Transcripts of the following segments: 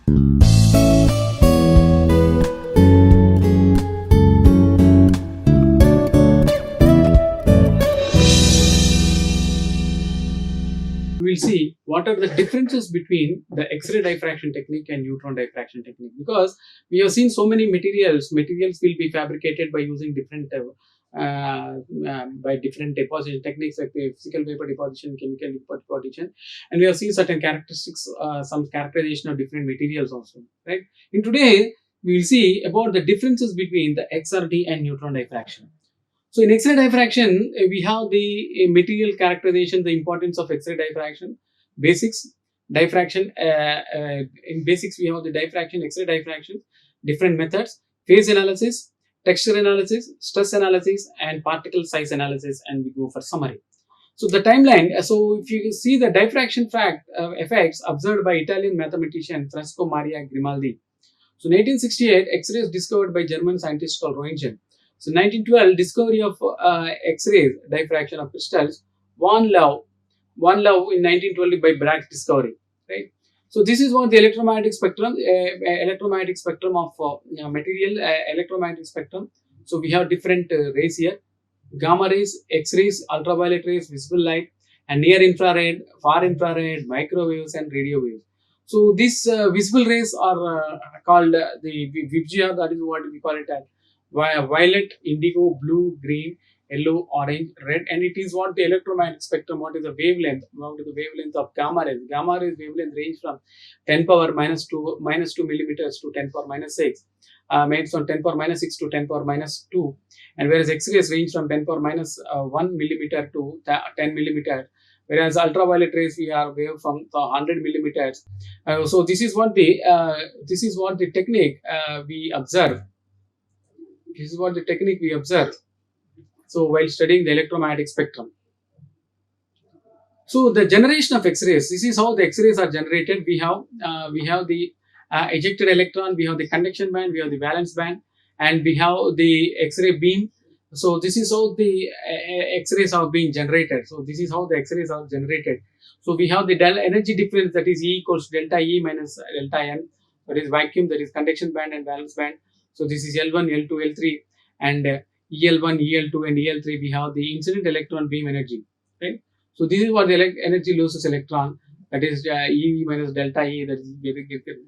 We will see what are the differences between the X-ray diffraction technique and neutron diffraction technique, because we have seen so many materials will be fabricated by using different by different deposition techniques like physical vapor deposition, chemical vapor deposition, and we have seen certain characteristics, some characterization of different materials also, right? In today we will see about the differences between the XRD and neutron diffraction. So in X-ray diffraction, we have the material characterization, the importance of X-ray diffraction, basics, diffraction. In basics, we have the diffraction, X-ray diffraction, different methods, phase analysis, texture analysis, stress analysis, and particle size analysis, and we go for summary. So the timeline. So if you see the diffraction effects observed by Italian mathematician Francesco Maria Grimaldi. So in 1868, X-rays discovered by German scientist called Roentgen. So 1912, discovery of X-rays, diffraction of crystals, one love in 1920 by Bragg's discovery, right? So this is what the electromagnetic spectrum of material, electromagnetic spectrum. So we have different rays here: gamma rays, X-rays, ultraviolet rays, visible light, and near infrared, far infrared, microwaves, and radio waves. So these visible rays are called the VIBGR. That is what we call it as violet, indigo, blue, green, yellow, orange, red, and it is what the electromagnetic spectrum. What is the wavelength? What is the wavelength of gamma rays? Gamma rays wavelength range from 10 power minus 2 millimeters to 10 power minus 6, from 10 power minus 6 to 10 power minus 2, and whereas X-rays range from 10 power minus 1 millimeter to 10 millimeter. Whereas ultraviolet rays we are wave from 100 millimeters. So this is what the technique we observe. This is what the technique we observe. So while studying the electromagnetic spectrum. So the generation of X-rays. This is how the X-rays are generated. We have the ejected electron, we have the conduction band, we have the valence band, and we have the X-ray beam. So this is how the X-rays are being generated. So this is how the X-rays are generated. So we have the energy difference, that is E equals to delta E minus delta N. That is vacuum, that is conduction band and valence band. So this is L1, L2, L3, and EL1, EL2, and EL3. We have the incident electron beam energy, right? So this is what the energy loses electron, that is E minus delta E. That is very different.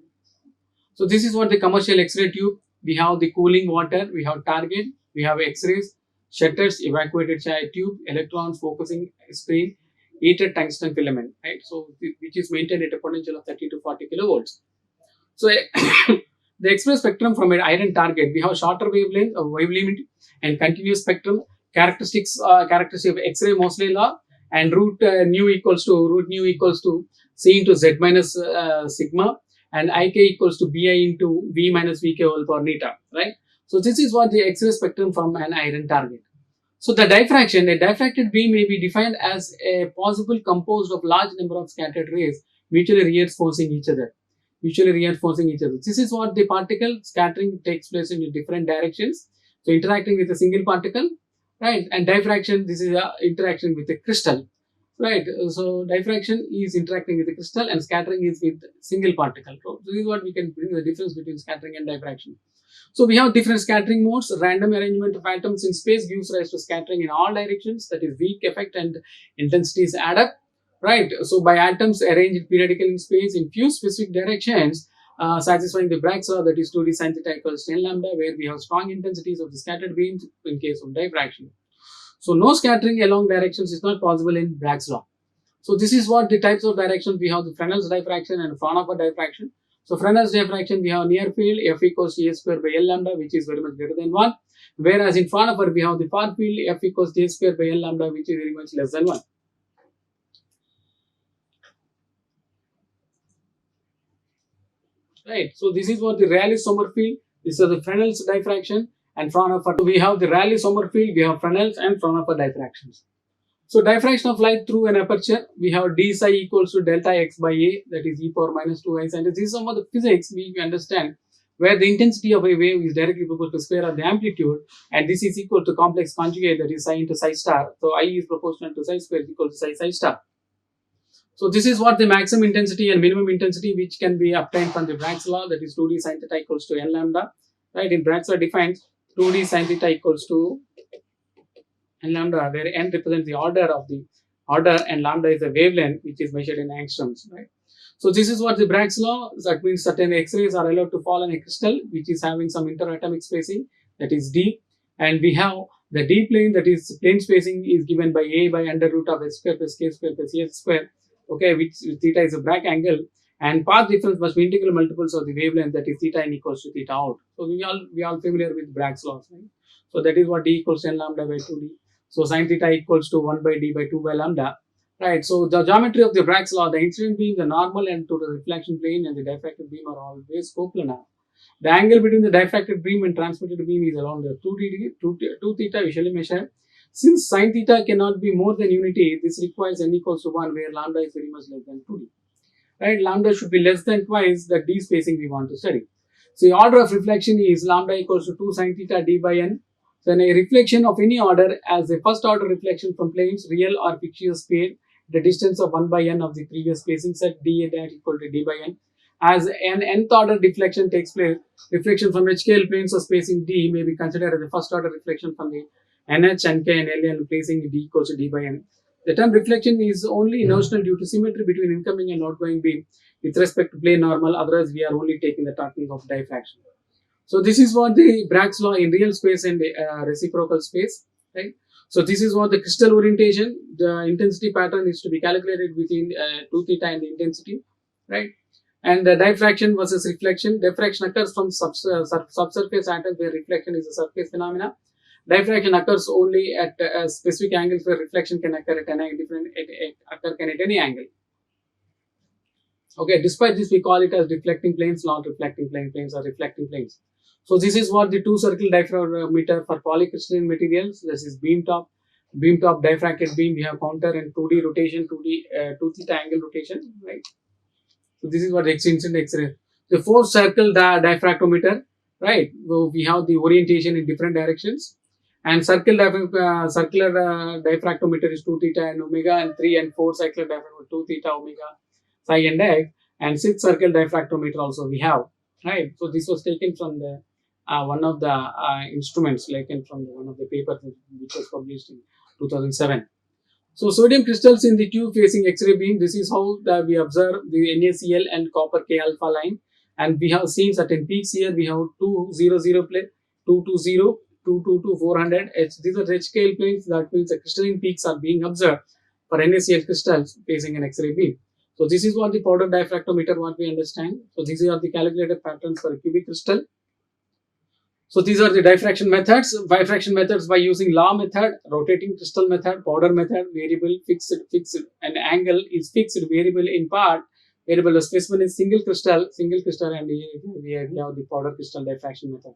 So this is what the commercial X-ray tube. We have the cooling water, we have target, we have X-rays, shutters, evacuated tube, electrons, focusing screen, heated tungsten filament, right? So which is maintained at a potential of 30 to 40 kilovolts. So the X-ray spectrum from an iron target, we have shorter wavelength, wave limit, and continuous spectrum. Characteristic of X-ray Mosley law, and root nu equals to C into Z minus sigma, and Ik equals to Bi into V minus Vk whole power neta, right? So this is what the X-ray spectrum from an iron target. So the diffraction, a diffracted beam may be defined as a possible composed of large number of scattered rays mutually reinforcing each other. This is what the particle scattering takes place in different directions. So interacting with a single particle, right? And diffraction, this is a interaction with a crystal, right? So diffraction is interacting with the crystal, and scattering is with single particle. So this is what we can bring the difference between scattering and diffraction. So we have different scattering modes. Random arrangement of atoms in space gives rise to scattering in all directions. That is weak effect and intensities add up. Right, so by atoms arranged periodically in space in few specific directions, satisfying the Bragg's law, that is 2d sin theta equals 10 lambda, where we have strong intensities of the scattered beams in case of diffraction. So no scattering along directions is not possible in Bragg's law. So this is what the types of directions we have: the Fresnel's diffraction and Fraunhofer diffraction. So Fresnel's diffraction, we have near field F equals to A square by L lambda, which is very much greater than 1. Whereas in Fraunhofer, we have the far field F equals to A square by L lambda, which is very much less than 1. Right, so this is what the Rayleigh-Sommerfeld. This is the Fresnel's diffraction and Fraunhofer. So we have the Rayleigh-Sommerfeld, we have Fresnel's and Fraunhofer diffractions. So diffraction of light through an aperture, we have d psi equals to delta x by a, that is e power minus 2 i. And this is some of the physics we understand, where the intensity of a wave is directly proportional to the square of the amplitude, and this is equal to complex conjugate, that is psi into psi star. So I is proportional to psi square is equal to psi star. So this is what the maximum intensity and minimum intensity which can be obtained from the Bragg's law, that is 2d sin theta equals to n lambda, right? In Bragg's law defines 2d sin theta equals to n lambda, where n represents the order and lambda is the wavelength which is measured in angstroms, right? So this is what the Bragg's law, that means certain X-rays are allowed to fall on a crystal which is having some interatomic spacing, that is d, and we have the d plane, that is plane spacing is given by a by under root of s square plus k square plus s square, okay, which theta is a Bragg angle, and path difference must be integral multiples of the wavelength, that is theta n equals to theta out. So we all familiar with Bragg's laws, right? So that is what d equals to n lambda by 2d. So sin theta equals to 1 by d by 2 by lambda, right? So the geometry of the Bragg's law, the incident beam, the normal and to the reflection plane and the diffracted beam are always coplanar. The angle between the diffracted beam and transmitted beam is around the 2 theta usually measured. Since sin theta cannot be more than unity, this requires n equals to 1, where lambda is very much less than 2d. Right? Lambda should be less than twice the d spacing we want to study. So the order of reflection is lambda equals to 2 sin theta d by n. So a reflection of any order as a first order reflection from planes, real or fictitious pair, the distance of 1 by n of the previous spacing set d dash equal to d by n. As an nth order deflection takes place, reflection from h-scale planes of spacing d may be considered as a first order reflection from the nh, nk and ln placing d equals to d by n. The term reflection is only notional due to symmetry between incoming and outgoing beam with respect to plane normal, otherwise we are only taking the talking of diffraction. So this is what the Bragg's law in real space and reciprocal space, right? So this is what the crystal orientation, the intensity pattern is to be calculated between 2 theta and the intensity, right? And the diffraction versus reflection. Diffraction occurs from subsurface atoms where reflection is a surface phenomena. Diffraction occurs only at specific angles where reflection can occur at any angle. Okay, despite this, we call it as reflecting planes, not reflecting planes or reflecting planes. So this is what the two circle diffractometer for polycrystalline materials. This is beam top diffracted beam. We have counter and 2D rotation, 2 theta angle rotation, right? So this is what X-incident X-ray. The four circle diffractometer, right? So we have the orientation in different directions. And circular diffractometer is 2 theta and omega, and 3 and 4 circular diffractometer 2 theta omega psi and x, and 6 circle diffractometer also we have, right? So this was taken from the one of the instruments, taken from one of the papers which was published in 2007. So sodium crystals in the tube facing X-ray beam. This is how we observe the NaCl and copper K alpha line, and we have seen certain peaks here. We have 200 plane, 220, 222, 400. These are H-scale planes. That means the crystalline peaks are being observed for NaCl crystals facing an X-ray beam. So this is what the powder diffractometer, what we understand. So these are the calculated patterns for a cubic crystal. So these are the diffraction methods. Diffraction methods by using law method, rotating crystal method, powder method, variable, fixed, and angle is fixed, variable in part, variable the specimen is single crystal, and we have the powder crystal diffraction method.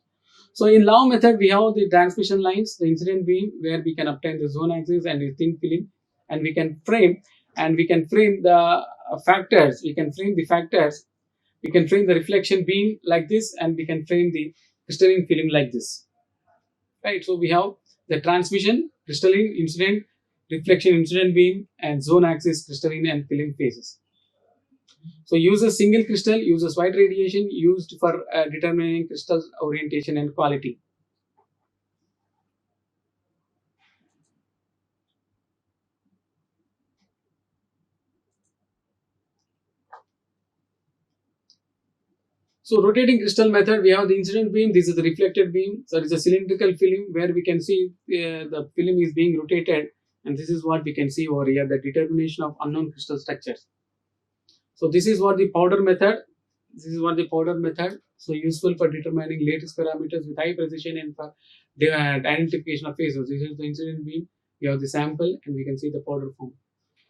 So in law method, we have the transmission lines, the incident beam, where we can obtain the zone axis and the thin film, and we can frame the factors. We can frame the reflection beam like this, and we can frame the crystalline film like this, right? So we have the transmission, crystalline, incident, reflection, incident beam, and zone axis, crystalline and film phases. So uses single crystal, uses white radiation used for determining crystal orientation and quality. So rotating crystal method, we have the incident beam. This is the reflected beam. So it is a cylindrical film where we can see the film is being rotated, and this is what we can see over here, the determination of unknown crystal structures. So this is what the powder method. So useful for determining lattice parameters with high precision and for the identification of phases. This is the incident beam. We have the sample, and we can see the powder form.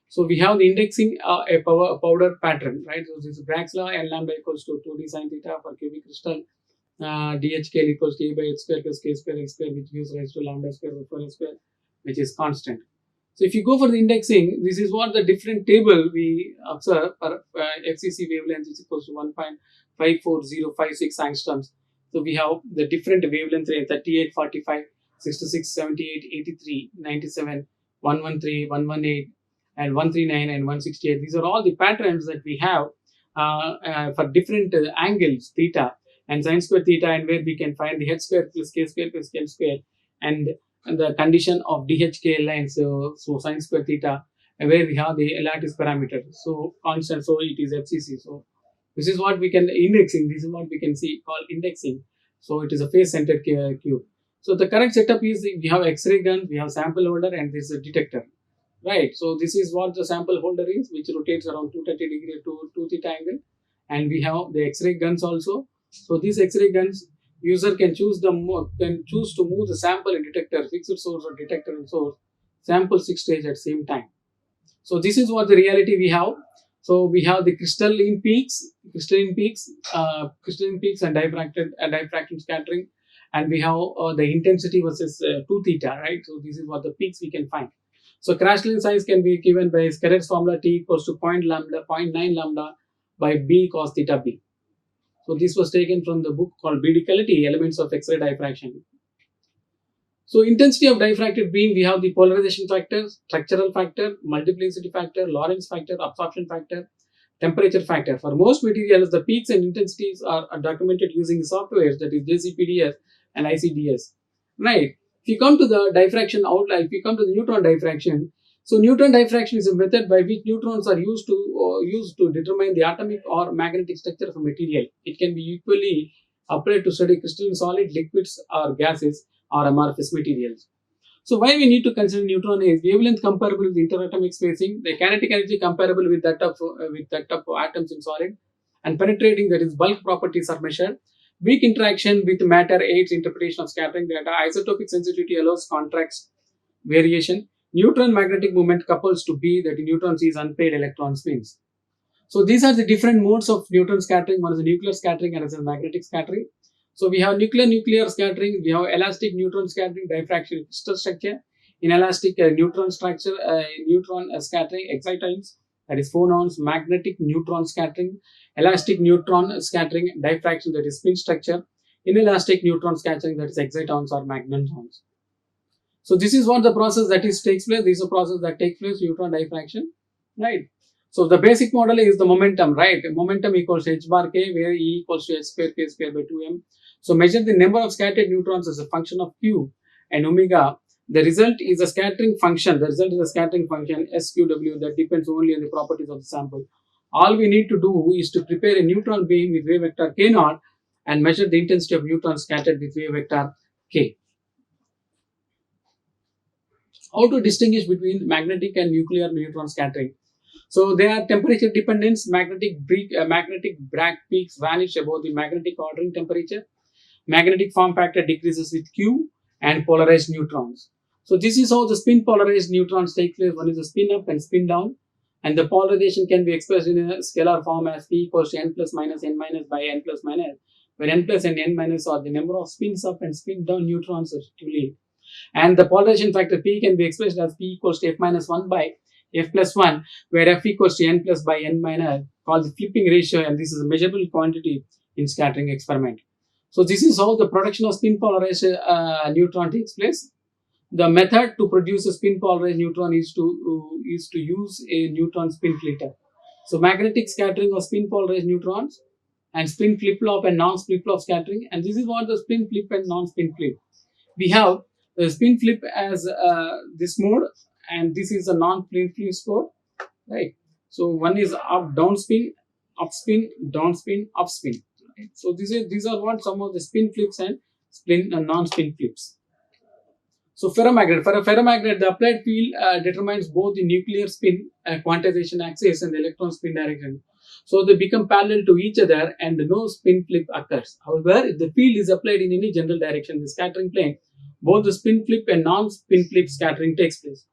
So we have the indexing a powder pattern, right? So this is Bragg's law, n lambda equals to 2d sin theta for cubic crystal, dh scale equals to a by h square plus k square x square, which gives rise to lambda square by 4 square, which is constant. So if you go for the indexing, this is what the different table we observe for FCC wavelength is equals to 1.54056 angstroms. So we have the different wavelength range: 38, 45, 66, 78, 83, 97, 113, 118. and 139 and 168. These are all the patterns that we have for different angles, theta and sine square theta, and where we can find the h square plus k square plus l square, and the condition of DHK lines, so sine square theta, where we have the lattice parameter, so constant, so it is FCC. So this is what we can indexing. This is what we can see called indexing. So it is a face-centered cube. So the current setup is we have X-ray gun, we have sample holder, and this is a detector, right? So this is what the sample holder is, which rotates around 230 degree to 2 theta angle, and we have the X-ray guns also. So these X-ray guns, user can choose to move the sample and detector, fixed source or detector and source, sample 6 stage at same time. So this is what the reality we have. So we have the crystalline peaks and diffraction scattering, and we have the intensity versus 2 theta, right? So this is what the peaks we can find. So crystalline size can be given by Skerret's formula, T equals to 0.9 lambda by B cos theta B. So this was taken from the book called Bedicality, Elements of X-ray Diffraction. So intensity of diffracted beam, we have the polarization factor, structural factor, multiplicity factor, Lorentz factor, absorption factor, temperature factor. For most materials, the peaks and intensities are documented using softwares, that is JCPDS and ICDS. Right. If you come to the diffraction outline, if you come to the neutron diffraction, so neutron diffraction is a method by which neutrons are used to determine the atomic or magnetic structure of a material. It can be equally applied to study crystalline solid, liquids, or gases, or amorphous materials. So why we need to consider neutron is wavelength comparable with interatomic spacing, the kinetic energy comparable with that of atoms in solid, and penetrating, that is bulk properties are measured. Weak interaction with matter aids interpretation of scattering data. Isotopic sensitivity allows contrast variation. Neutron magnetic moment couples to B, that neutron sees unpaired electron spins. So these are the different modes of neutron scattering. One is the nuclear scattering and another is magnetic scattering. So we have nuclear scattering, we have elastic neutron scattering, diffraction crystal structure. Inelastic neutron structure, neutron scattering, excitons, that is phonons, magnetic neutron scattering, elastic neutron scattering, diffraction, that is spin structure, inelastic neutron scattering, that is excitons or magnetons. So this is what the process that takes place. This is a process that takes place, neutron diffraction, right? So the basic model is the momentum, right? Momentum equals h bar k, where E equals to h square k square by 2m. So measure the number of scattered neutrons as a function of q and omega. The result is a scattering function. SQW, that depends only on the properties of the sample. All we need to do is to prepare a neutron beam with wave vector k0 and measure the intensity of neutrons scattered with wave vector k. How to distinguish between magnetic and nuclear neutron scattering? So they are temperature dependent. Magnetic Bragg peaks vanish above the magnetic ordering temperature. Magnetic form factor decreases with Q, and polarized neutrons. So this is how the spin polarized neutrons take place. One is the spin up and spin down, and the polarization can be expressed in a scalar form as P equals to n plus minus n minus by n plus minus, where n plus and n minus are the number of spins up and spin down neutrons respectively. And the polarization factor P can be expressed as P equals to f minus 1 by f plus 1, where f equals to n plus by n minus, called the flipping ratio, and this is a measurable quantity in scattering experiment. So this is how the production of spin polarized neutron takes place. The method to produce a spin polarized neutron is to use a neutron spin flitter. So magnetic scattering of spin polarized neutrons, and spin flip-flop and non-flip flop scattering, and this is what the spin flip and non-spin flip. We have the spin flip as this mode, and this is a non-spin flip mode, right? So one is up down spin, up spin, down spin, up spin. Right? So these are what some of the spin flips and spin and non-spin flips. So ferromagnet. For a ferromagnet, the applied field determines both the nuclear spin quantization axis and the electron spin direction. So they become parallel to each other and no spin flip occurs. However, if the field is applied in any general direction, the scattering plane, both the spin flip and non-spin flip scattering takes place.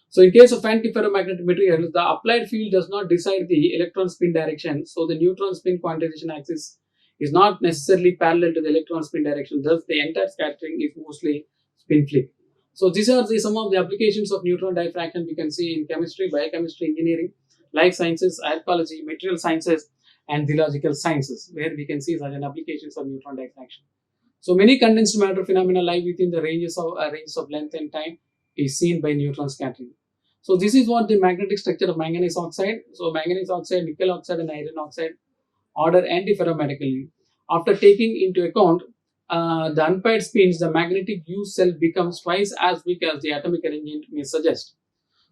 So in case of antiferromagnetic materials, the applied field does not decide the electron spin direction. So the neutron spin quantization axis is not necessarily parallel to the electron spin direction. Thus, the entire scattering is mostly spin flip. So these are some of the applications of neutron diffraction we can see in chemistry, biochemistry, engineering, life sciences, archaeology, material sciences, and theological sciences, where we can see certain applications of neutron diffraction. So many condensed matter phenomena lie within the ranges of length and time is seen by neutron scattering. So this is what the magnetic structure of manganese oxide. So manganese oxide, nickel oxide, and iron oxide order antiferrometallically. After taking into account the unpaired spins, the magnetic use cell becomes twice as weak as the atomic arrangement may suggest.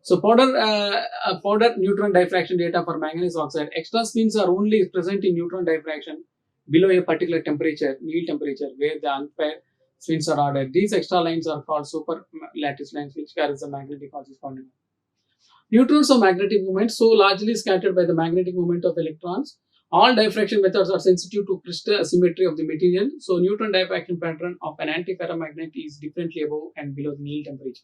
So powder neutron diffraction data for manganese oxide. Extra spins are only present in neutron diffraction below a particular temperature, Neal temperature, where the unpaired spins are ordered. These extra lines are called super lattice lines, which carries the magnetic corresponding. Neutrons are magnetic moments, so largely scattered by the magnetic moment of electrons. All diffraction methods are sensitive to crystal asymmetry of the material. So neutron diffraction pattern of an antiferromagnet is differently above and below the Neal temperature.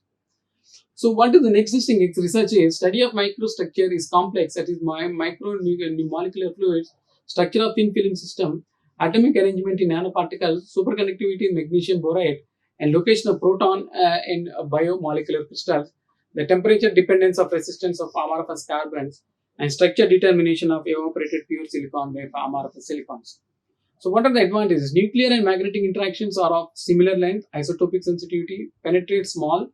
So what is the next distinct research is study of microstructure is complex, that is micro molecular fluids, structure of thin film system, atomic arrangement in nanoparticles, superconductivity in magnesium borate, and location of proton in biomolecular crystals, the temperature dependence of resistance of amorphous carbons, and structure determination of evaporated pure silicon by amorphous silicons. So what are the advantages? Nuclear and magnetic interactions are of similar length, isotopic sensitivity, penetrate small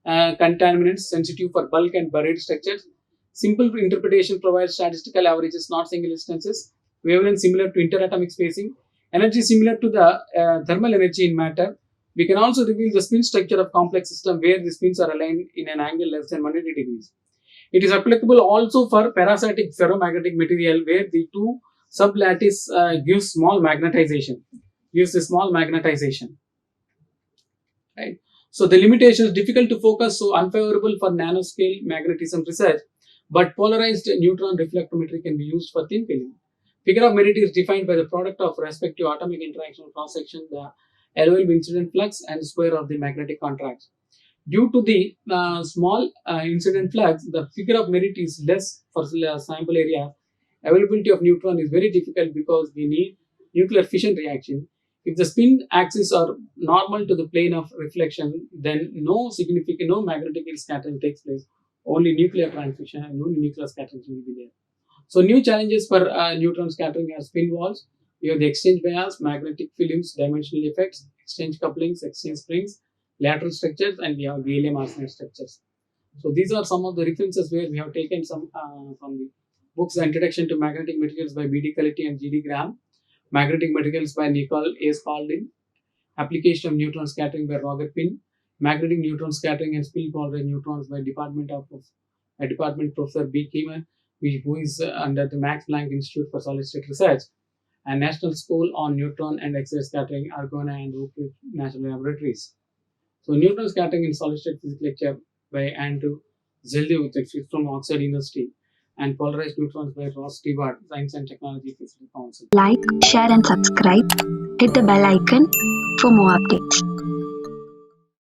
contaminants, sensitive for bulk and buried structures. Simple interpretation provides statistical averages, not single instances. Wavelength similar to interatomic spacing. Energy similar to the thermal energy in matter. We can also reveal the spin structure of complex system where the spins are aligned in an angle less than 180 degrees. It is applicable also for parasitic ferromagnetic material where the two sublattice gives small magnetization. Right. So the limitation is difficult to focus, so unfavorable for nanoscale magnetism research, but polarized neutron reflectometry can be used for thin film. Figure of merit is defined by the product of respective atomic interaction cross section, the allowable incident flux, and square of the magnetic contrast. Due to the small incident flux, the figure of merit is less for sample area. Availability of neutron is very difficult because we need nuclear fission reaction. If the spin axes are normal to the plane of reflection, then no magnetic scattering takes place. Only nuclear transmission and only nuclear scattering will be there. So new challenges for neutron scattering are spin walls. We have the exchange bias, magnetic films, dimensional effects, exchange couplings, exchange springs, lateral structures, and we have Gallium arsenide structures. So these are some of the references where we have taken some from the books: The Introduction to Magnetic Materials by B.D. Colletti and G.D. Graham, Magnetic Materials by Nicole A. Spalding, Application of Neutron Scattering by Roger Pin, Magnetic Neutron Scattering and Spin Polarized Neutrons by Department Professor B. Keeman, who is under the Max Planck Institute for Solid State Research, and National School on Neutron and X-ray Scattering, Argonne and Oak Ridge National Laboratories. So Neutron Scattering in Solid State Physics lecture by Andrew Zeldovich from Oxford University, and Polarized Neutrons by Ross Stewart, Science and Technology Physics Council. Like, share and subscribe. Hit the bell icon for more updates.